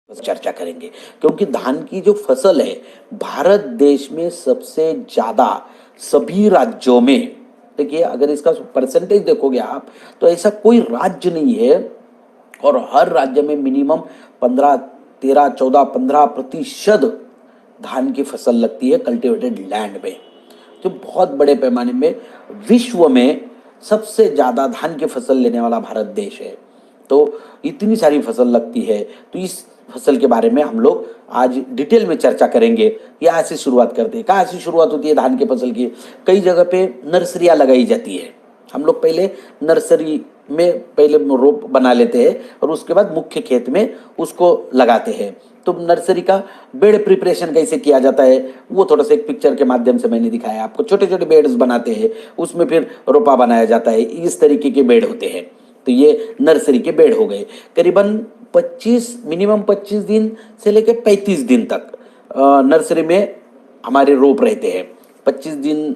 चर्चा करेंगे, क्योंकि धान की जो फसल है भारत देश में सबसे ज्यादा सभी राज्यों में, देखिए अगर इसका परसेंटेज देखोगे आप तो ऐसा कोई राज्य नहीं है, और हर राज्य में मिनिमम 15, 13, 14, 15% धान की फसल लगती है कल्टिवेटेड लैंड में। तो बहुत बड़े पैमाने में विश्व में सबसे ज्यादा धान की फसल लेने वाला भारत देश है। तो इतनी सारी फसल लगती है, तो इस फसल के बारे में हम लोग आज डिटेल में चर्चा करेंगे। यहाँ से शुरुआत करते हैं। कहाँ से शुरुआत होती है धान की फसल की? कई जगह पे नर्सरियाँ लगाई जाती है। हम लोग पहले नर्सरी में पहले रोप बना लेते हैं और उसके बाद मुख्य खेत में उसको लगाते हैं। तो नर्सरी का बेड प्रिपरेशन कैसे किया जाता है वो थोड़ा सा एक पिक्चर के माध्यम से मैंने दिखाया आपको। छोटे छोटे बेड्स बनाते हैं, उसमें फिर रोपा बनाया जाता है। इस तरीके के बेड होते हैं। तो ये नर्सरी के बेड हो गए। करीबन 25 मिनिमम 25 दिन से लेकर 35 दिन तक नर्सरी में हमारे रोप रहते हैं। 25 दिन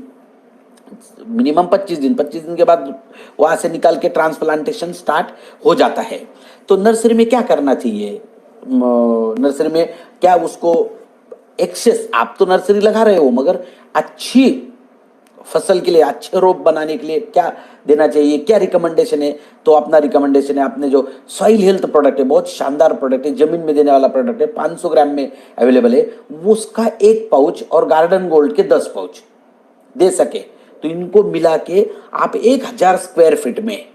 मिनिमम 25 दिन के बाद वहां से निकाल के ट्रांसप्लांटेशन स्टार्ट हो जाता है। तो नर्सरी में क्या करना चाहिए? नर्सरी में क्या उसको एक्सेस, आप तो नर्सरी लगा रहे हो मगर अच्छी फसल के लिए, अच्छे रोप बनाने के लिए क्या देना चाहिए, क्या रिकमेंडेशन है? तो अपना रिकमेंडेशन है, आपने जो सॉइल हेल्थ प्रोडक्ट है, बहुत शानदार प्रोडक्ट है, जमीन में देने वाला प्रोडक्ट है, 500 ग्राम में अवेलेबल है, उसका 1 पाउच और गार्डन गोल्ड के 10 पाउच दे सके तो इनको मिला के आप 1000 स्क्वायर फीट में,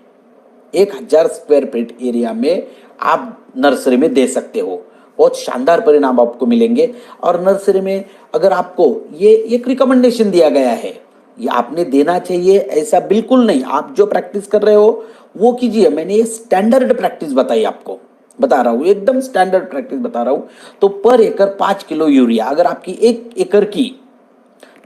1000 स्क्वायर फीट एरिया में आप नर्सरी में दे सकते हो। बहुत शानदार परिणाम आपको मिलेंगे। और नर्सरी में अगर आपको ये एक रिकमेंडेशन दिया गया है, ये आपने देना चाहिए ऐसा बिल्कुल नहीं, आप जो प्रैक्टिस कर रहे हो वो कीजिए। मैंने ये स्टैंडर्ड प्रैक्टिस बताई, आपको बता रहा हूँ, एकदम स्टैंडर्ड प्रैक्टिस बता रहा हूँ। तो पर एकड़ 5 किलो यूरिया, अगर आपकी 1 एकड़ की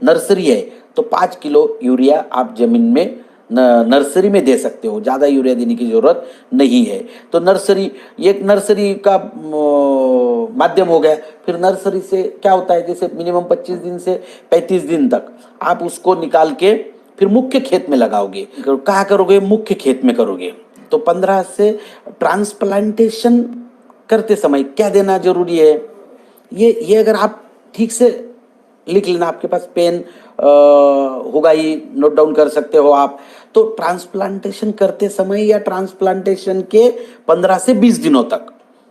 नर्सरी है तो 5 किलो यूरिया आप जमीन में नर्सरी में दे सकते हो। ज़्यादा यूरिया देने की जरूरत नहीं है। तो नर्सरी, एक नर्सरी का माध्यम हो गया। फिर नर्सरी से क्या होता है, जैसे मिनिमम 25 दिन से 35 दिन तक आप उसको निकाल के फिर मुख्य खेत में लगाओगे। कहाँ करोगे? मुख्य खेत में करोगे। तो 15 से ट्रांसप्लांटेशन करते समय क्या देना जरूरी है, ये अगर आप ठीक से लिख लेना, आपके पास पेन होगा ही, नोट डाउन कर सकते हो आप। तो ट्रांसप्लांटेशन करते समय या ट्रांसप्लांटेशन के 15 से 20 दिनों तक,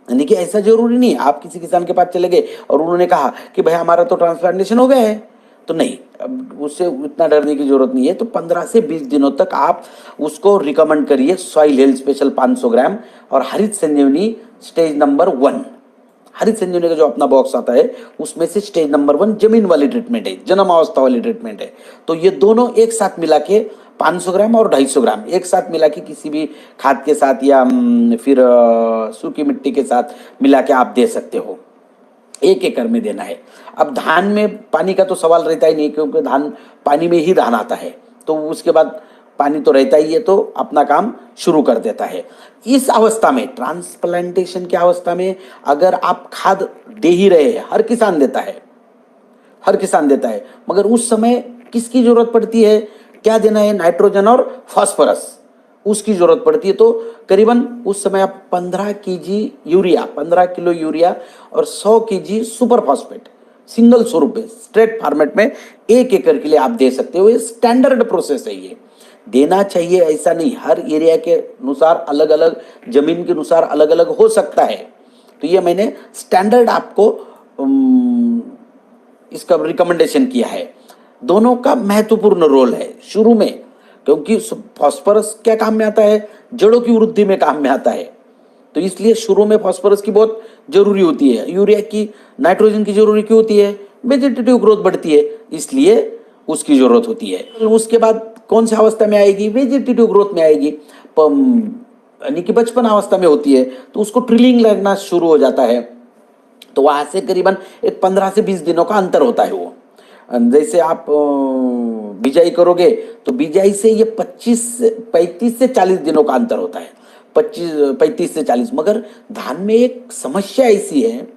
यानी कि ऐसा जरूरी नहीं आप किसी किसान के पास चले गए और उन्होंने कहा कि भाई हमारा तो ट्रांसप्लांटेशन हो गया है, तो नहीं, अब उससे उतना डरने की जरूरत नहीं है। तो 15 से 20 दिनों तक आप उसको रिकमेंड करिए। सॉइल हेल्थ स्पेशल 500 ग्राम और हरित संजीवनी स्टेज नंबर 1, हरित संजीवनी का जो अपना बॉक्स आता है उसमें से स्टेज नंबर 1 जमीन वाली ट्रीटमेंट है, जन्म अवस्था वाली ट्रीटमेंट है। तो ये दोनों एक साथ मिला के 500 ग्राम और 250 ग्राम एक साथ मिला के किसी भी खाद के साथ या फिर सूखी मिट्टी के साथ मिला के आप दे सकते हो। 1 एकड़ में देना है। अब धान में पानी का तो सवाल रहता ही नहीं, क्योंकि धान पानी में ही धान आता है, तो उसके बाद पानी तो रहता ही है, तो अपना काम शुरू कर देता है। इस अवस्था में, ट्रांसप्लांटेशन की अवस्था में अगर आप खाद दे ही रहे हैं, हर किसान देता है, हर किसान देता है, मगर उस समय किसकी जरूरत पड़ती है, क्या देना है? नाइट्रोजन और फास्फोरस, उसकी जरूरत पड़ती है। तो करीबन उस समय आप 15 केजी यूरिया, 15 किलो यूरिया और 100 केजी सुपर फॉस्फेट सिंगल स्वरूप में स्ट्रेट फॉर्मेट में 1 एकड़ के लिए आप दे सकते हो। ये स्टैंडर्ड प्रोसेस है, ये देना चाहिए ऐसा नहीं, हर एरिया के अनुसार अलग अलग, जमीन के अनुसार अलग अलग हो सकता है। तो ये मैंने स्टैंडर्ड आपको इसका रिकमेंडेशन किया है। दोनों का महत्वपूर्ण रोल है शुरू में, क्योंकि फास्फोरस क्या काम में आता है? जड़ों की वृद्धि में काम में आता है। तो इसलिए शुरू में फास्फोरस की बहुत जरूरी होती है। यूरिया की, नाइट्रोजन की जरूरी क्यों होती है? वेजिटेटिव ग्रोथ बढ़ती है, इसलिए उसकी जरूरत होती है। उसके बाद कौन सी अवस्था में आएगी? वेजिटेटिव ग्रोथ में आएगी, यानी कि बचपन अवस्था में होती है, तो उसको ट्रिलिंग लगना शुरू हो जाता है। तो वहां से करीबन एक 15 से 20 दिनों का अंतर होता है। वो जैसे आप बिजाई करोगे तो बिजाई से ये 35 से 40 दिनों का अंतर होता है, 35 से 40। मगर धान में एक समस्या ऐसी है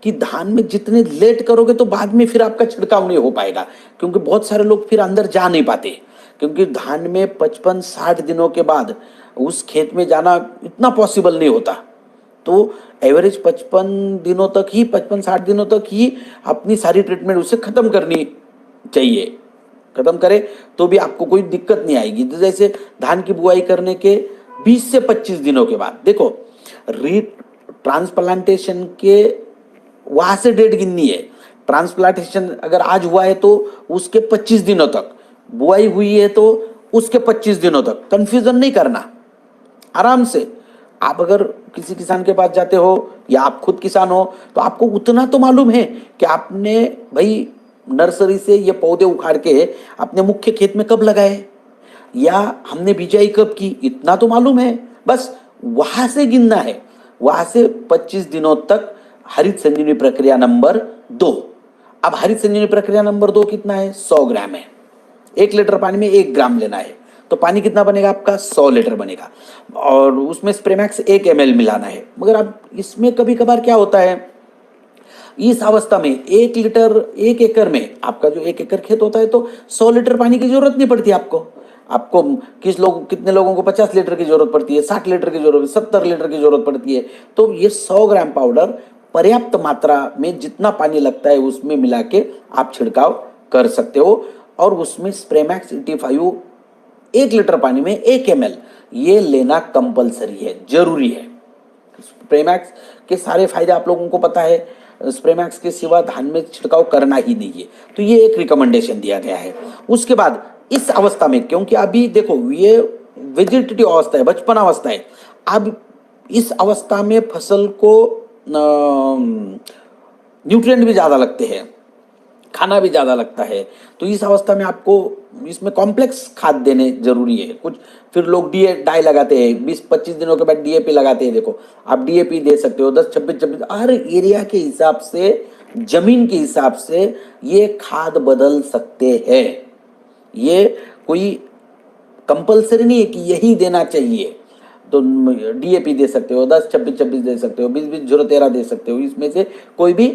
कि धान में जितने लेट करोगे तो बाद में फिर आपका छिड़काव नहीं हो पाएगा, क्योंकि बहुत सारे लोग फिर अंदर जा नहीं पाते, क्योंकि धान में 55-60 दिनों के बाद उस खेत में जाना इतना पॉसिबल नहीं होता। तो एवरेज 55 दिनों तक ही, 55-60 दिनों तक ही अपनी सारी ट्रीटमेंट उसे खत्म करनी चाहिए। खत्म करे तो भी आपको कोई दिक्कत नहीं आएगी। तो जैसे धान की बुआई करने के 20 से 25 दिनों के बाद देखो, री ट्रांसप्लांटेशन के वहां से डेट गिननी है। ट्रांसप्लांटेशन अगर आज हुआ है तो उसके 25 दिनों तक, बुआई हुई है तो उसके 25 दिनों तक। कंफ्यूजन नहीं करना, आराम से। आप अगर किसी किसान के पास जाते हो या आप खुद किसान हो तो आपको उतना तो मालूम है कि आपने भाई नर्सरी से ये पौधे उखाड़ के अपने मुख्य खेत में कब लगाए या हमने बिजाई कब की, इतना तो मालूम है। बस वहां से गिनना है, वहां से 25 दिनों तक हरित संजीवनी प्रक्रिया नंबर 2। अब हरित संजीवनी प्रक्रिया नंबर 2 कितना है? 100 ग्राम है। 1 लीटर पानी में 1 ग्राम लेना है, तो पानी कितना बनेगा आपका? 100 लीटर बनेगा। और उसमें स्प्रेमैक्स 1 ml मिलाना है। मगर अब इसमें कभी कभार क्या होता है, इस अवस्था में 1 लीटर 1 एकड़ में, आपका जो 1 एकड़ खेत होता है तो 100 लीटर पानी की जरूरत नहीं पड़ती आपको। आपको कितने लोगों को 50 लीटर की जरूरत पड़ती है, 60 लीटर की जरूरत, 70 लीटर की जरूरत पड़ती है। तो ये 100 ग्राम पाउडर पर्याप्त मात्रा में जितना पानी लगता है उसमें मिला के आप छिड़काव कर सकते हो। और उसमें स्प्रेमैक्स 85 1 लीटर पानी में 1 ml ये लेना कंपलसरी है, जरूरी है। स्प्रेमैक्स के सारे फायदे आप लोगों को पता है। स्प्रेमैक्स के सिवा धान में छिड़काव करना ही नहीं है, तो ये एक रिकमेंडेशन दिया गया है। उसके बाद इस अवस्था में, क्योंकि अभी देखो ये वेजिटेटिव अवस्था है, बचपन अवस्था है, अब इस अवस्था में फसल को न्यूट्रिएंट भी ज्यादा लगते हैं, खाना भी ज्यादा लगता है। तो इस अवस्था में आपको इसमें कॉम्प्लेक्स खाद देने जरूरी है कुछ। फिर लोग डाई लगाते हैं, 20-25 दिनों के बाद डीएपी लगाते हैं। देखो आप डीएपी दे सकते हो 10-26-26, हर एरिया के हिसाब से, जमीन के हिसाब से ये खाद बदल सकते हैं। ये कोई कंपलसरी नहीं है कि यही देना चाहिए। तो डीएपी दे सकते हो, 10-26-26 दे सकते हो, 20-20-0-13 दे सकते हो। इसमें से कोई भी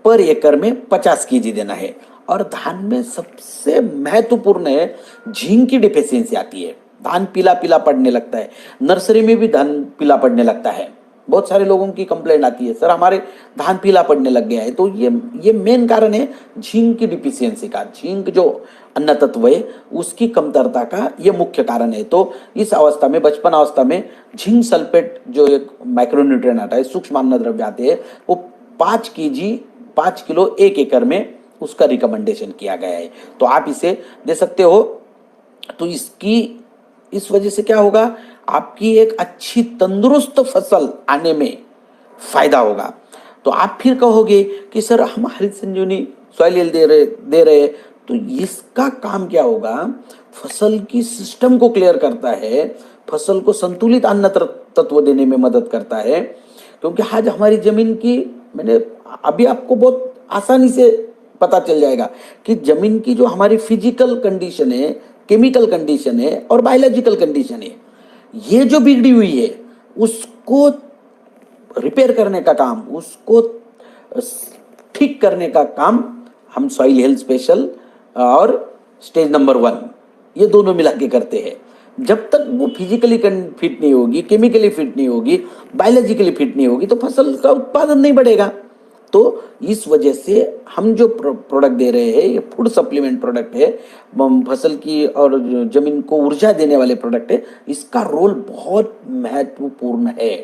पर एकड़ में 50 kg देना है। और धान में सबसे महत्वपूर्ण है, झिंक की डिफिशियंसी आती है, धान पीला पीला पड़ने लगता है। नर्सरी में भी धान पीला पड़ने लगता है। बहुत सारे लोगों की कंप्लेंट आती है, सर हमारे धान पीला पड़ने लग गया है। तो ये मेन कारण है झिंक की डिफिशियंसी का। झिंक जो अन्न तत्व है उसकी कमतरता का ये मुख्य कारण है। तो इस अवस्था में, बचपन अवस्था में, झिंक सल्फेट जो एक माइक्रोन्यूट्रिएंट आता है, सूक्ष्म अन्न द्रव्य आते हैं, वो 5 किलो 1 एकड़ में उसका रिकमेंडेशन किया गया है। तो आप इसे दे सकते हो। तो इस वजह से क्या होगा, आपकी एक अच्छी तंदुरुस्त फसल आने में फायदा होगा। तो आप फिर कहोगे कि सर हम हरित संजीवनी सॉइल हेल्थ दे रहे, तो इसका काम क्या होगा? फसल की सिस्टम को क्लियर करता है, फसल को संतुलित अन्न तत्व देने में मदद करता है। क्योंकि आज हमारी जमीन की, मैंने अभी आपको बहुत आसानी से पता चल जाएगा कि जमीन की जो हमारी फिजिकल कंडीशन है, केमिकल कंडीशन है और बायोलॉजिकल कंडीशन है, ये जो बिगड़ी हुई है उसको रिपेयर करने का काम, उसको ठीक करने का काम हम सॉइल हेल्थ स्पेशल और स्टेज नंबर 1 ये दोनों मिला के करते हैं। जब तक वो फिजिकली फिट नहीं होगी, केमिकली फिट नहीं होगी, बायोलॉजिकली फिट नहीं होगी, तो फसल का उत्पादन नहीं बढ़ेगा। तो इस वजह से हम जो प्रोडक्ट दे रहे हैं ये फूड सप्लीमेंट प्रोडक्ट है, फसल की और जमीन को ऊर्जा देने वाले प्रोडक्ट है। इसका रोल बहुत महत्वपूर्ण है,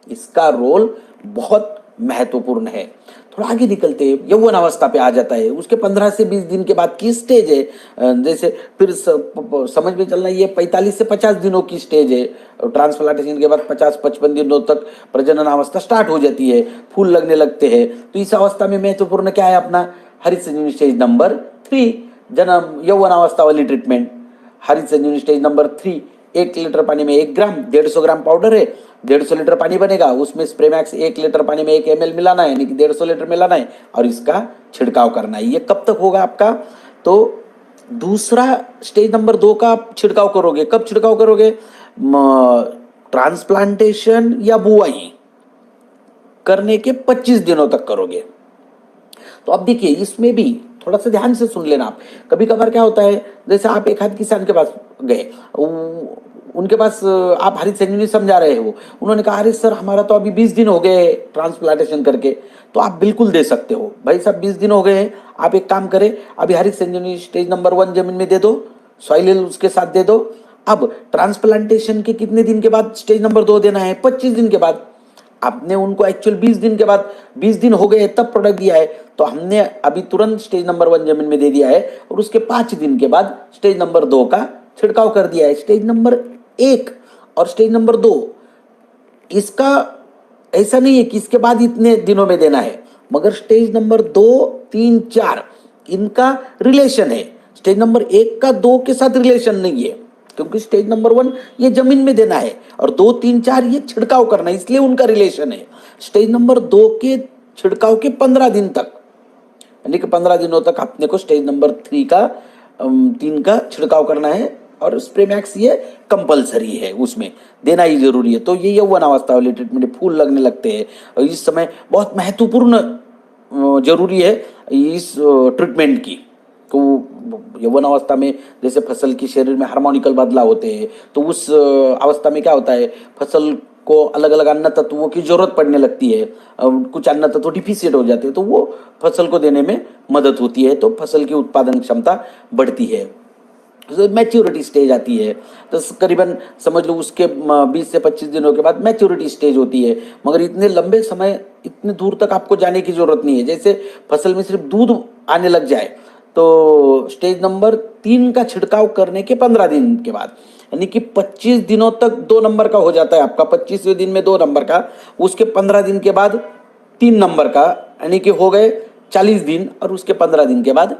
इसका रोल बहुत महत्वपूर्ण है। थोड़ा आगे निकलते हैं, यौवन अवस्था पे आ जाता है। उसके 15 से 20 दिन के बाद की स्टेज है, जैसे फिर समझ में चलना, ये 45 से 50 दिनों की स्टेज है। ट्रांसप्लांटेशन के बाद 50-55 दिनों तक प्रजनन अवस्था स्टार्ट हो जाती है, फूल लगने लगते हैं। तो इस अवस्था में महत्वपूर्ण क्या है अपना? हरित संजीवनी स्टेज नंबर 3, जन्म यौवन अवस्था वाली ट्रीटमेंट। हरित संजीवनी स्टेज नंबर 3, 1 लीटर पानी में 1 ग्राम, 150 ग्राम पाउडर है, 150 लीटर पानी बनेगा। उसमें स्प्रेमैक्स 1 लीटर पानी में 1 ml मिलाना है, यानी कि 150 लीटर मिलाना है और इसका छिड़काव करना है। ये कब तक होगा आपका? तो दूसरा स्टेज नंबर 2 का आप छिड़काव करोगे, कब छिड़काव करोगे? ट्रांसप्लांटेशन या बुआई करने के 25 दिनों तक करोगे। तो अब देखिए इसमें भी थोड़ा सा ध्यान से सुन लेना आप। कभी कभार क्या होता है, जैसे आप एक आध किसान के पास गए, उनके पास आप हरित संजीवनी समझा रहे हो, उन्होंने कहा अरे सर हमारा तो अभी 20 दिन हो गए ट्रांसप्लांटेशन करके, तो आप बिल्कुल दे सकते हो भाई साहब, 20 दिन हो गए हैं, आप एक काम करें अभी हरित संजीवनी स्टेज नंबर 1 जमीन में दे दो, सॉइल उसके साथ दे दो। अब ट्रांसप्लांटेशन के कितने दिन के बाद स्टेज नंबर 2 देना है? 25 दिन के बाद। आपने उनको एक्चुअल 20 दिन के बाद, 20 दिन हो गए तब प्रोडक्ट दिया है, तो हमने अभी तुरंत स्टेज नंबर 1 जमीन में दे दिया है और उसके 5 दिन के बाद स्टेज नंबर 2 का छिड़काव कर दिया है। स्टेज नंबर 1 और स्टेज नंबर 2 इसका ऐसा नहीं है कि इसके बाद इतने दिनों में देना है, मगर स्टेज नंबर 2, 3, 4 इनका रिलेशन है। स्टेज नंबर 1 का 2 के साथ रिलेशन नहीं है, क्योंकि स्टेज नंबर 1 ये जमीन में देना है और 2, 3, 4 ये छिड़काव करना है, इसलिए उनका रिलेशन है। स्टेज नंबर 2 के छिड़काव के 15 दिन तक, यानी कि 15 दिनों तक अपने को स्टेज नंबर 3 का छिड़काव करना है और स्प्रे मैक्स ये कंपलसरी है, उसमें देना ही जरूरी है। तो ये यौवन अवस्था वाले ट्रीटमेंट, फूल लगने लगते हैं और इस समय बहुत महत्वपूर्ण जरूरी है इस ट्रीटमेंट की। तो यौवन अवस्था में जैसे फसल की शरीर में हार्मोनिकल बदलाव होते हैं, तो उस अवस्था में क्या होता है, फसल को अलग अलग अन्न तत्वों की जरूरत पड़ने लगती है, कुछ अन्न तत्व डिफिशिएंट हो जाते हैं, तो वो फसल को देने में मदद होती है, तो फसल की उत्पादन क्षमता बढ़ती है। मैच्योरिटी स्टेज आती है, तो करीबन समझ लो उसके 20 से 25 दिनों के बाद मैच्योरिटी स्टेज होती है। मगर इतने लंबे समय, इतने दूर तक आपको जाने की जरूरत नहीं है। जैसे फसल में सिर्फ दूध आने लग जाए तो स्टेज नंबर 3 का छिड़काव करने के 15 दिन के बाद, यानी कि 25 दिनों तक 2 नंबर का हो जाता है आपका, 25वें दिन में 2 नंबर का, उसके 15 दिन के बाद 3 नंबर का, यानी कि हो गए 40 दिन, और उसके 15 दिन के बाद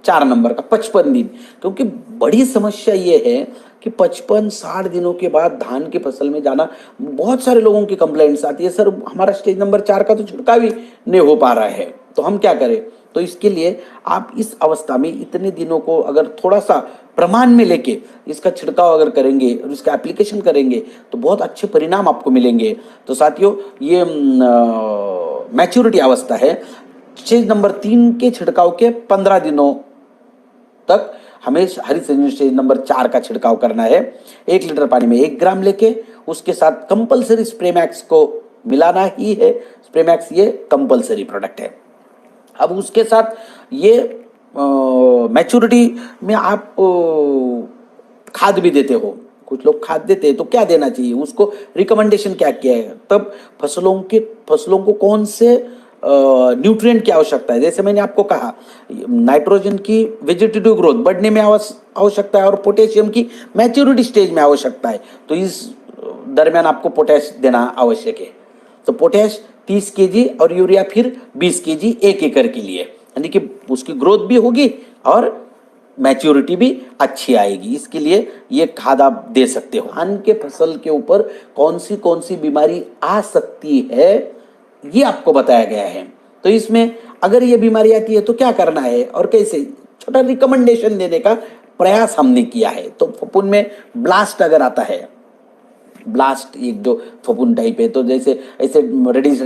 4 नंबर का, 55 दिन। क्योंकि बड़ी समस्या ये है कि 55-60 दिनों के बाद धान की फसल में जाना, बहुत सारे लोगों की कंप्लेंट्स आती है, सर हमारा स्टेज नंबर 4 का तो छिड़काव ही नहीं हो पा रहा है, तो हम क्या करें? तो इसके लिए आप इस अवस्था में इतने दिनों को अगर थोड़ा सा प्रमाण में लेके इसका छिड़काव अगर करेंगे और इसका एप्लीकेशन करेंगे तो बहुत अच्छे परिणाम आपको मिलेंगे। तो साथियों, ये मैच्योरिटी अवस्था है। स्टेज नंबर 3 के छिड़काव के 15 दिनों तक हमें हरित संजीवनी स्टेज नंबर 4 का छिड़काव करना है। 1 लीटर पानी में 1 ग्राम लेके उसके साथ कंपलसरी स्प्रे मैक्स को मिलाना ही है। स्प्रे मैक्स ये कंपलसरी प्रोडक्ट है। अब उसके साथ ये मैच्योरिटी में आप खाद भी देते हो, कुछ लोग खाद देते हैं, तो क्या देना चाहिए उसको, रिकमेंडेशन क्या किया है, तब फसलों को कौन से न्यूट्रिएंट की आवश्यकता है। जैसे मैंने आपको कहा, नाइट्रोजन की वेजिटेटिव ग्रोथ बढ़ने में आवश्यकता है और पोटेशियम की मैच्योरिटी स्टेज में आवश्यकता है, तो इस दरमियान आपको पोटेश देना आवश्यक है। तो पोटेश 30 केजी और यूरिया फिर 20 केजी 1 एकड़ के लिए, यानी कि उसकी ग्रोथ भी होगी और मैच्योरिटी भी अच्छी आएगी। इसके लिए ये खाद आप दे सकते हो। धान के फसल के ऊपर कौन सी बीमारी आ सकती है ये आपको बताया गया है। तो इसमें अगर ये बीमारी आती है तो क्या करना है और कैसे, छोटा रिकमेंडेशन देने का प्रयास हमने किया है। तो फफूंद में ब्लास्ट अगर आता है, ब्लास्ट एक जो फफूंद टाइप है, तो जैसे ऐसे रेडिश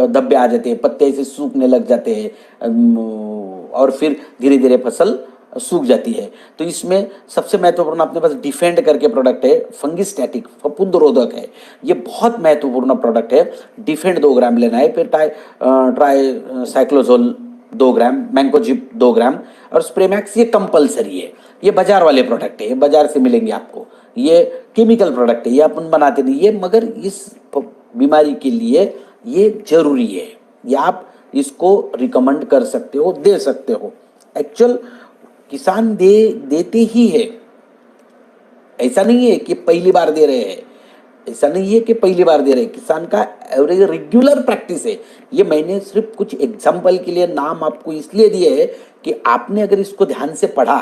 धब्बे आ जाते हैं, पत्ते ऐसे सूखने लग जाते हैं और फिर धीरे धीरे फसल सूख जाती है। तो इसमें सबसे महत्वपूर्ण अपने पास डिफेंड करके प्रोडक्ट है, फंगिस्टैटिक, फफूंद रोधक है, ये बहुत महत्वपूर्ण प्रोडक्ट है। डिफेंड 2 ग्राम लेना है, फिर ट्राई साइक्लोजोल 2 ग्राम, मैंकोजिब 2 ग्राम और स्प्रे मैक्स ये कंपलसरी है। ये बाजार वाले प्रोडक्ट है, ये बाजार से मिलेंगे आपको, ये केमिकल प्रोडक्ट है, ये अपन बनाते नहीं ये, मगर इस बीमारी के लिए ये जरूरी है। या आप इसको रिकमेंड कर सकते हो, दे सकते हो। एक्चुअल किसान देते ही है, ऐसा नहीं है कि पहली बार दे रहे हैं, ऐसा नहीं है कि पहली बार दे रहे हैं, किसान का एवरेज रेगुलर प्रैक्टिस है। ये मैंने सिर्फ कुछ एग्जांपल के लिए नाम आपको इसलिए दिए है कि आपने अगर इसको ध्यान से पढ़ा,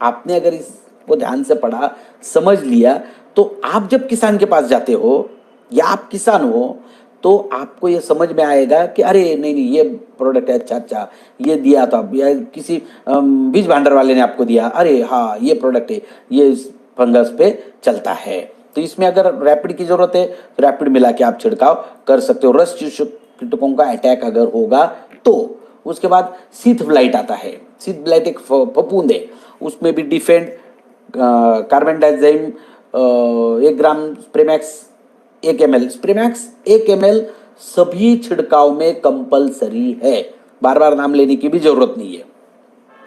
आपने अगर इसको ध्यान से पढ़ा, समझ लिया, तो आप जब किसान के पास जाते हो या आप किसान हो तो आपको ये समझ में आएगा कि अरे नहीं ये प्रोडक्ट है, अच्छा ये दिया था, या किसी बीज भांडार वाले ने आपको दिया, अरे हाँ ये प्रोडक्ट है, ये फंगस पे चलता है। तो इसमें अगर रैपिड की जरूरत है तो रैपिड मिला के आप छिड़काव कर सकते हो। रस्ट कीटकों का अटैक अगर होगा तो। उसके बाद सीथ ब्लाइट आता है। सीथ ब्लाइट एक फफूंद है, उसमें भी डिफेंड, कार्बन डाइजाइम 1 ग्राम स्प्रेमैक्स 1 ml, स्प्रेमैक्स 1 ml सभी छिड़काव में कंपलसरी है, बार बार नाम लेने की भी जरूरत नहीं है।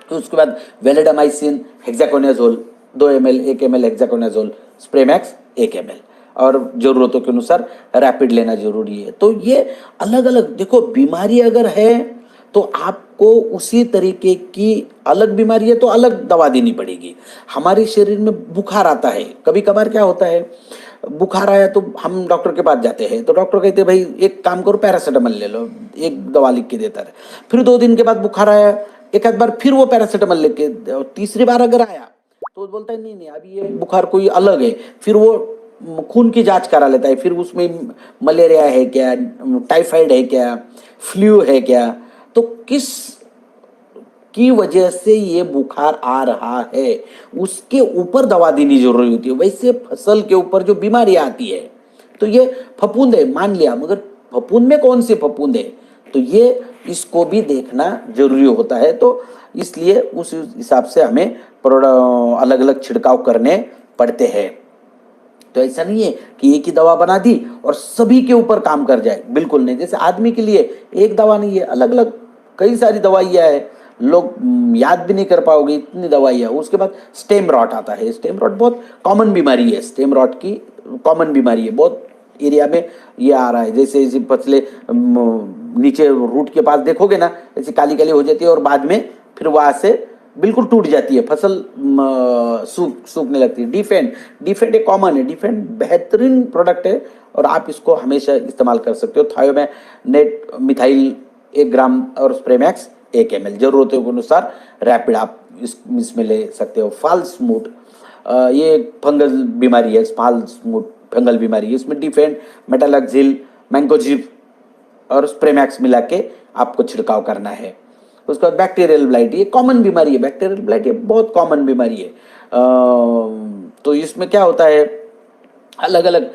तो उसके बाद validamycin hexaconazole 2 ml, 1 ml hexaconazole, Spraymax 1 ml, और जरूरतों के अनुसार रैपिड लेना जरूरी है। तो ये अलग अलग देखो, बीमारी अगर है तो आपको उसी तरीके की, अलग बीमारी है तो अलग दवा देनी पड़ेगी। हमारे शरीर में बुखार आता है, कभी कभार क्या होता है, बुखार आया तो हम डॉक्टर के पास जाते हैं, तो डॉक्टर कहते हैं भाई एक काम करो पैरासीटामोल ले लो, एक दवा लिख के देता है। फिर 2 दिन के बाद बुखार आया, एक आध बार फिर वो पैरासीटामोल लेके, तीसरी बार अगर आया तो बोलता है नहीं नहीं अभी ये बुखार कोई अलग है। फिर वो खून की जांच करा लेता है, फिर उसमें मलेरिया है क्या, टाइफाइड है क्या, फ्लू है क्या, तो किस की वजह से ये बुखार आ रहा है उसके ऊपर दवा देनी जरूरी होती है। वैसे फसल के ऊपर जो बीमारी आती है, तो ये फफूंद है मान लिया, मगर फफूंद में कौन से फफूंद है, तो ये इसको भी देखना जरूरी होता है। तो इसलिए उस हिसाब से हमें अलग अलग छिड़काव करने पड़ते हैं। तो ऐसा नहीं है कि एक ही दवा बना दी और सभी के ऊपर काम कर जाए, बिल्कुल नहीं। जैसे आदमी के लिए एक दवा नहीं है, अलग अलग कई सारी दवाइयाँ है, लोग याद भी नहीं कर पाओगे इतनी दवाइयाँ। उसके बाद स्टेम रॉट आता है, स्टेम रॉट बहुत कॉमन बीमारी है, स्टेम रॉट की कॉमन बीमारी है, बहुत एरिया में ये आ रहा है। जैसे जैसे फसलें नीचे रूट के पास देखोगे ना, ऐसी काली काली हो जाती है और बाद में फिर वहां से बिल्कुल टूट जाती है फसल, सूखने लगती है। डिफेंड, डिफेंड एक कॉमन है, डिफेंड बेहतरीन प्रोडक्ट है और आप इसको हमेशा इस्तेमाल कर सकते हो। थायोमेनेट मिथाइल 1 ग्राम और स्प्रेमैक्स 1 ml, जरूरतों के अनुसार रैपिड आप इसमें ले सकते हो। फाल स्मूथ, ये फंगल बीमारी है, फाल स्मूथ फंगल बीमारी है, इसमें डिफेंड, मेटालक्सिल, मैंकोजिब और स्प्रेमैक्स मिला के आपको छिड़काव करना है। उसके बाद बैक्टीरियल ब्लाइट, ये कॉमन बीमारी है, बैक्टीरियल ब्लाइट ये बहुत कॉमन बीमारी है। तो इसमें क्या होता है, अलग अलग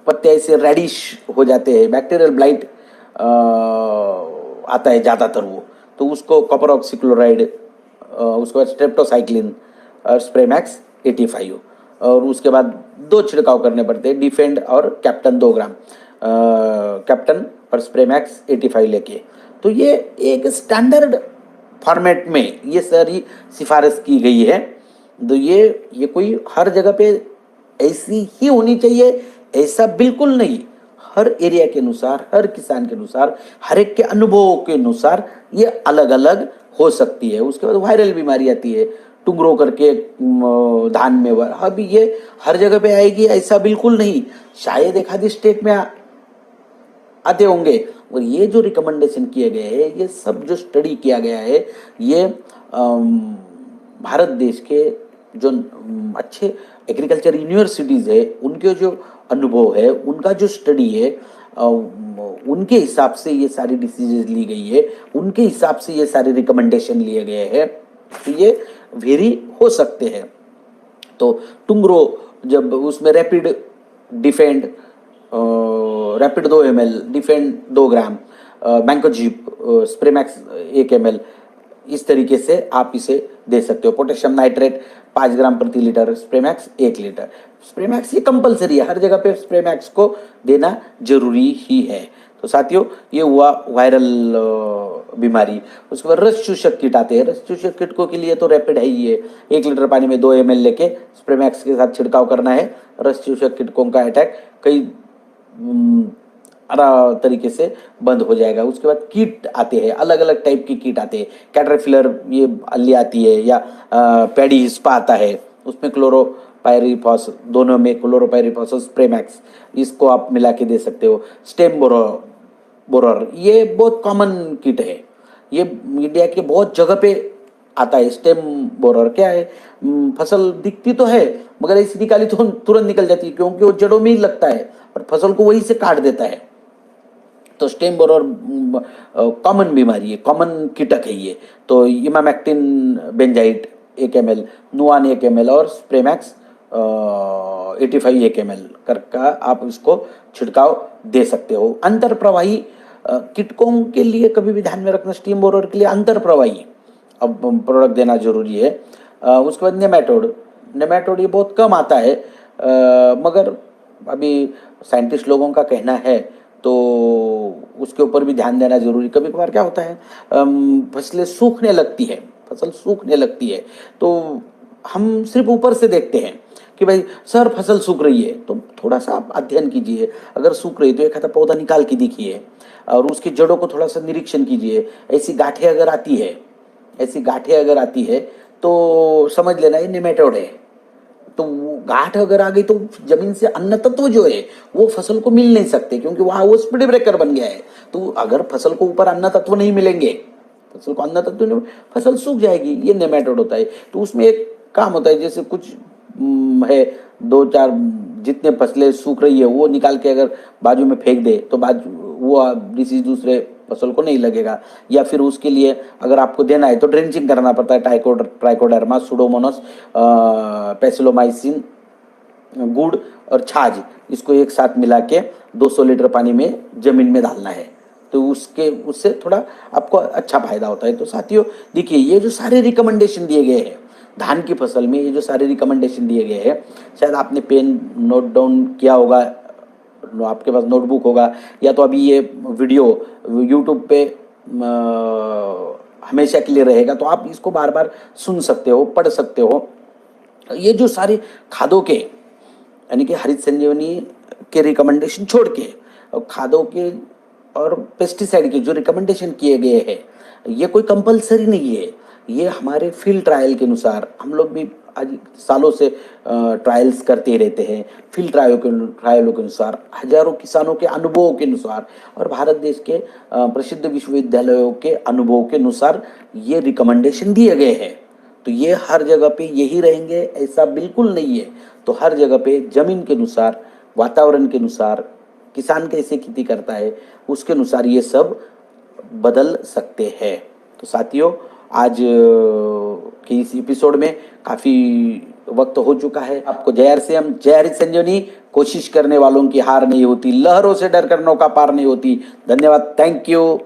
पत्ते ऐसे रेडिश हो जाते हैं, बैक्टीरियल ब्लाइट आता है ज़्यादातर वो, तो उसको कॉपर ऑक्सीक्लोराइड, उसके बाद स्ट्रेप्टोसाइक्लिन और स्प्रेमैक्स 85, और उसके बाद 2 छिड़काव करने पड़ते हैं, डिफेंड और कैप्टन 2 ग्राम, कैप्टन और स्प्रेमैक्स 85 लेके। तो ये एक स्टैंडर्ड फॉर्मेट में ये सारी सिफारिश की गई है। तो ये कोई हर जगह पे ऐसी ही होनी चाहिए ऐसा बिल्कुल नहीं, हर एरिया के अनुसार, हर किसान के अनुसार, हर एक के अनुभवों के अनुसार ये अलग अलग हो सकती है। उसके बाद वायरल बीमारी आती है, टुंगरो करके धान में, अभी ये हर जगह पे आएगी ऐसा बिल्कुल नहीं, शायद एक आधी स्टेट में आते होंगे। और ये जो रिकमेंडेशन किए गए हैं, ये सब जो स्टडी किया गया है, ये भारत देश के जो अच्छे एग्रीकल्चर यूनिवर्सिटीज़ है उनके जो अनुभव है, उनका जो स्टडी है, उनके हिसाब से ये सारी डिसीजन ली गई है, उनके हिसाब से ये सारे रिकमेंडेशन लिए गए हैं। तो ये वेरी हो सकते हैं। तो टुंगरो जब उसमें rapid defend, rapid 2 ml, defend 2 ग्राम, मैंकोजिब, स्प्रेमैक्स 1 ml, इस तरीके से आप इसे दे सकते हो। पोटेशियम नाइट्रेट 5 ग्राम प्रति लीटर, स्प्रेमैक्स 1 लीटर। स्प्रेमैक्स ये कंपलसरी है, हर जगह पे स्प्रेमैक्स को देना जरूरी ही है। तो साथियों ये हुआ वायरल बीमारी। उसके बाद रस चूसक कीट आते हैं, रस चूसक कीटों के लिए तो रैपिड है ही है, 1 लीटर पानी में 2 ml लेके स्प्रेमैक्स के साथ छिड़काव करना है। रस चूसक कीटों का अटैक कई तरीके से बंद हो जाएगा। उसके बाद कीट आते हैं, अलग अलग टाइप के कीट आते हैं, कैटरपिलर ये अल्ली आती है, या पैडी हिस्पा आता है, उसमें क्लोरोपायरीफॉस, दोनों में क्लोरोपायरीफॉस स्प्रेमैक्स, इसको आप मिला के दे सकते हो। स्टेम बोरर ये बहुत कॉमन कीट है, ये इंडिया के बहुत जगह पे आता है। स्टेम बोरर क्या है, फसल दिखती तो है मगर ऐसी निकाली तो तुरंत निकल जाती है, क्योंकि वो जड़ों में ही लगता है और फसल को वहीं से काट देता है। तो स्टेम बोरर कॉमन बीमारी है, कॉमन कीटक है ये। तो इमामेक्टिन बेंजाइट 1 ml, नुआन 1 ml और स्प्रेमैक्स 85 1 ml करके आप इसको छिड़काव दे सकते हो। अंतर प्रवाही कीटकों के लिए कभी भी ध्यान में रखना, स्टीम बोरर के लिए अंतर प्रवाही अब प्रोडक्ट देना जरूरी है। उसके बाद नेमेटोड, नेमेटोड ये बहुत कम आता है, मगर अभी साइंटिस्ट लोगों का कहना है तो उसके ऊपर भी ध्यान देना जरूरी। कभी कभार क्या होता है, फसलें सूखने लगती है, फसल सूखने लगती है, तो हम सिर्फ ऊपर से देखते हैं कि भाई सर फसल सूख रही है, तो थोड़ा सा आप अध्ययन कीजिए। अगर सूख रही है तो एक आधा पौधा निकाल के देखिए और उसकी जड़ों को थोड़ा सा निरीक्षण कीजिए। ऐसी गांठें अगर आती है, ऐसी गांठें अगर आती है तो समझ लेना ये निमेटोड है। तो वो गांठ अगर आ गई तो जमीन से अन्न तत्व जो है वो फसल को मिल नहीं सकते, क्योंकि वहां वो स्पीड ब्रेकर बन गया है। तो अगर फसल को ऊपर अन्न तत्व नहीं मिलेंगे, फसल को अन्न तत्व नहीं, फसल सूख जाएगी। ये नेमेटोड होता है। तो उसमें एक काम होता है, जैसे कुछ है, दो चार जितने फसलें सूख रही है वो निकाल के अगर बाजू में फेंक दे तो बाजू वो किसी दूसरे फसल को नहीं लगेगा। या फिर उसके लिए अगर आपको देना है तो ड्रेंचिंग करना पड़ता है। ट्राइकोडर्मा, सुडोमोनास, पेसिलोमाइसिन, गुड़ और छाछ, इसको एक साथ मिला के 200 लीटर पानी में जमीन में डालना है। तो उससे थोड़ा आपको अच्छा फायदा होता है। तो साथियों देखिए, ये जो सारे रिकमेंडेशन दिए गए हैं धान की फसल में, ये जो सारे रिकमेंडेशन दिए गए हैं, शायद आपने पेन नोट डाउन किया होगा, आपके पास नोटबुक होगा, या तो अभी ये वीडियो यूट्यूब पे हमेशा के लिए रहेगा, तो आप इसको बार बार सुन सकते हो, पढ़ सकते हो। ये जो सारे खादों के, यानी कि हरित संजीवनी के रिकमेंडेशन छोड़ के और खादों के और पेस्टिसाइड के जो रिकमेंडेशन किए गए हैं, ये कोई कंपलसरी नहीं है। ये हमारे फील्ड ट्रायल के अनुसार, हम लोग भी आज सालों से ट्रायल्स करते रहते हैं। फील्ड ट्रायलों के अनुसार, हजारों किसानों के अनुभवों के अनुसार और भारत देश के प्रसिद्ध विश्वविद्यालयों के अनुभवों के अनुसार ये रिकमेंडेशन दिए गए हैं। तो ये हर जगह पे यही रहेंगे ऐसा बिल्कुल नहीं है। तो हर जगह पे जमीन के अनुसार, वातावरण के अनुसार, किसान कैसे खेती करता है उसके अनुसार ये सब बदल सकते हैं। तो साथियों, आज के इस एपिसोड में काफी वक्त हो चुका है। आपको जय हरित संजीवनी। कोशिश करने वालों की हार नहीं होती, लहरों से डर कर नौका पार नहीं होती। धन्यवाद, थैंक यू।